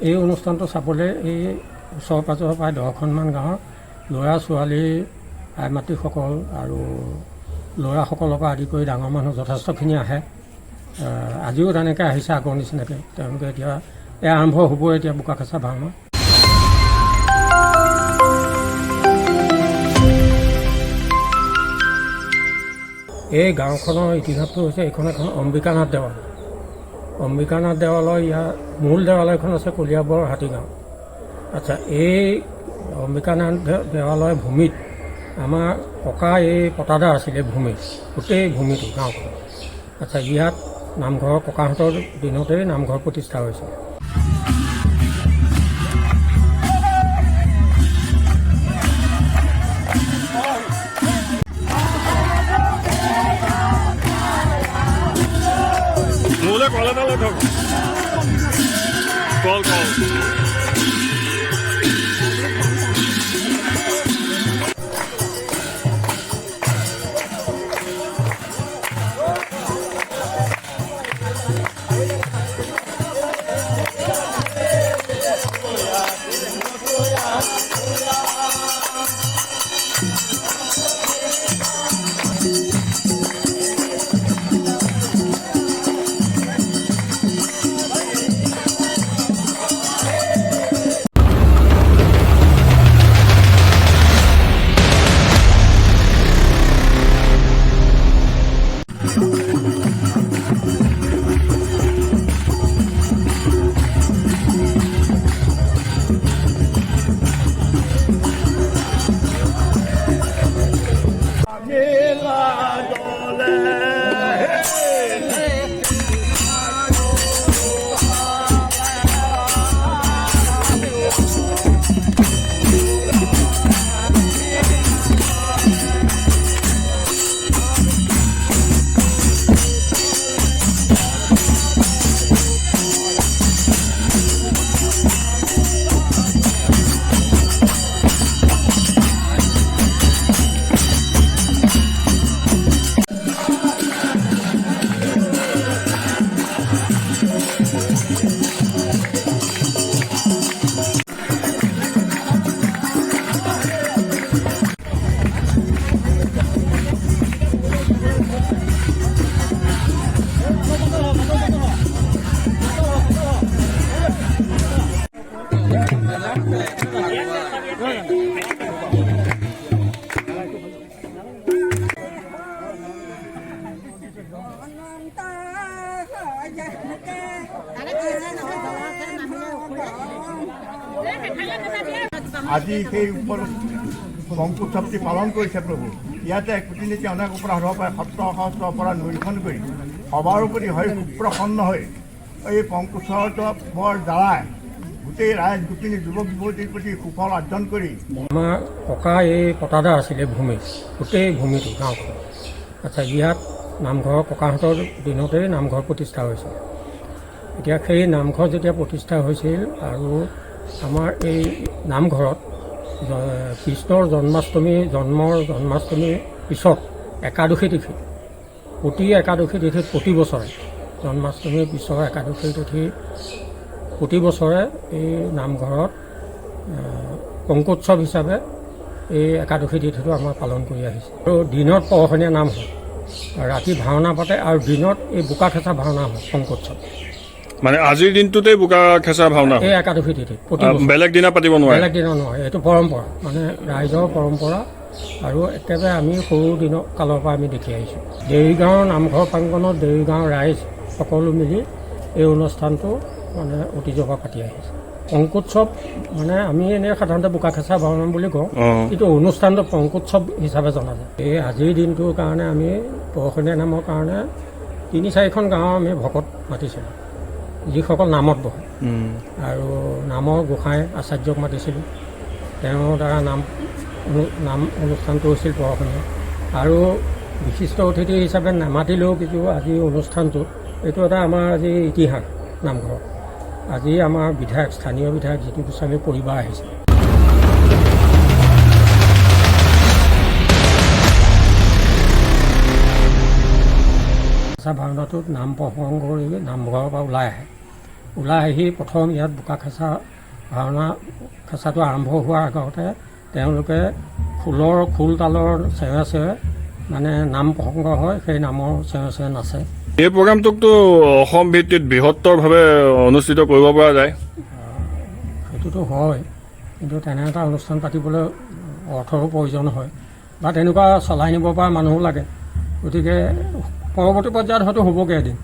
এই অনুষ্ঠানটো চাবলৈ এই ওচৰ পাঁজৰ প্ৰায় 10খনমান গাঁৱৰ ল'ৰা ছোৱালী আই মাতৃসকল আৰু ল'ৰাসকলৰ পৰা আদি কৰি ডাঙৰ মানুহ যথেষ্টখিনি আহে। আজিও তেনেকৈ আহিছে আগৰ নিচিনাকৈ। তেওঁলোকে এতিয়া আৰম্ভ হ'ব এতিয়া বোকাখাচা ভাওনা। এই গাঁওখনৰ ইতিহাসটো হৈছে এইখন এখন অম্বিকানাথ দেৱালয়। অম্বিকানাথ দেৱালয় ইয়াৰ মূল দেৱালয়খন আছে কলিয়াবৰ হাতীগাঁও। আচ্ছা, এই অম্বিকানাথ দেৱালয়ৰ ভূমিত আমাৰ ককা এই পটাদাৰ আছিলে ভূমি, গোটেই ভূমিটো গাঁওখন। আচ্ছা, ইয়াত নামঘৰ ককাহঁতৰ দিনতেই নামঘৰ প্ৰতিষ্ঠা হৈছিল। আজি সেই পংকোৎসৱটি পালন কৰিছে প্ৰভু। ইয়াতে কুটিনীতি অনেক অপৰাধৰ পৰা সত্ৰ সহস্ৰ অপৰাধ নিৰীক্ষণ কৰি সবাৰ প্ৰতি হৈ সুপ্ৰসন্ন হৈ এই পংকোৎসৱৰ দ্বাৰাই গোটেই ৰাইজ গোপিনী যুৱক যুৱতীৰ প্ৰতি সুফল অৰ্জন কৰি আমাৰ ককা এই পটাদাৰ আছিলে ভূমি, গোটেই ভূমিটো গাঁওখন। আচ্ছা, ইয়াত নামঘৰ ককাহঁতৰ দিনতেই নামঘৰ প্ৰতিষ্ঠা হৈছিল। এতিয়া সেই নামঘৰ যেতিয়া প্ৰতিষ্ঠা হৈছিল আৰু আমাৰ এই নামঘৰত কৃষ্ণৰ জন্মাষ্টমীৰ পিছত একাদশী তিথি, প্ৰতি একাদশী তিথিত প্ৰতি বছৰে জন্মাষ্টমীৰ পিছৰ একাদশী তিথি প্ৰতি বছৰে এই নামঘৰত পংকোৎসৱ হিচাপে এই একাদশী তিথিটো আমাৰ পালন কৰি আহিছে। আৰু দিনত পৰখনীয়া নাম হয়, ৰাতি ভাওনা পাতে আৰু দিনত এই বোকাখাচা ভাওনা হয় পংকোৎসৱ। মানে আজিৰ দিনটোতেই বোকাখাচা ভাওনা এই একাদশী তিথি বেলেগ দিনা পাতিব নোৱাৰে, বেলেগ দিনা নহয়। এইটো পৰম্পৰা, মানে ৰাইজৰ পৰম্পৰা আৰু একেবাৰে আমি সৰু দিনৰ কালৰ পৰা আমি দেখি আহিছোঁ। দেউৰীগাঁৱৰ নামঘৰ প্ৰাংগণত দেউৰীগাঁৱৰ ৰাইজ সকলো মিলি এই অনুষ্ঠানটো মানে অতীজৰ পৰা পাতি আহিছে। পংকোৎসৱ মানে আমি এনেই সাধাৰণতে বোকাখাচা ভাওনা বুলি কওঁ, কিন্তু অনুষ্ঠানটো পংকোৎসৱ হিচাপে জনা যায়। এই আজিৰ দিনটোৰ কাৰণে আমি পৰখনীয়া নামৰ কাৰণে ৩-৪খন গাঁৱৰ আমি ভকত মাতিছিলোঁ, যিসকল নামত বহে। আৰু নামৰ গোসাঁই আচাৰ্যক মাতিছিলোঁ, তেওঁৰ দ্বাৰা নাম অনুষ্ঠানটো হৈছিল পৰখনীয়া। আৰু বিশিষ্ট অতিথি হিচাপে নামাতিলেও কিন্তু আজি অনুষ্ঠানটো এইটো এটা আমাৰ আজি ইতিহাস নামঘৰ। আজি আমাৰ বিধায়ক, স্থানীয় বিধায়ক জিতু গোস্বামীৰ পৰিবাৰ আহিছে। ভাওনাটোত নাম প্ৰসংগ কৰি নামঘৰৰ পৰা ওলাই আহে ওলাই আহি প্ৰথম ইয়াত বোকা খেঁচা ভাওনা খেঁচাটো আৰম্ভ হোৱাৰ আগতে তেওঁলোকে খোল তালৰ চেৱে চেৱে মানে নাম প্ৰসংগ হয়, সেই নামৰ চেৱে চেৱে নাচে। এই প্ৰগ্ৰামটোকতো অসম ভিত্তিত বৃহত্তৰভাৱে অনুষ্ঠিত কৰিব পৰা যায়। সেইটোতো হয়, কিন্তু তেনে এটা অনুষ্ঠান পাতিবলৈ অৰ্থৰো প্ৰয়োজন হয় বা তেনেকুৱা চলাই নিব পৰা মানুহো লাগে। গতিকে পৰৱৰ্তী পৰ্যায়ত হয়তো হ'বগৈ এদিন।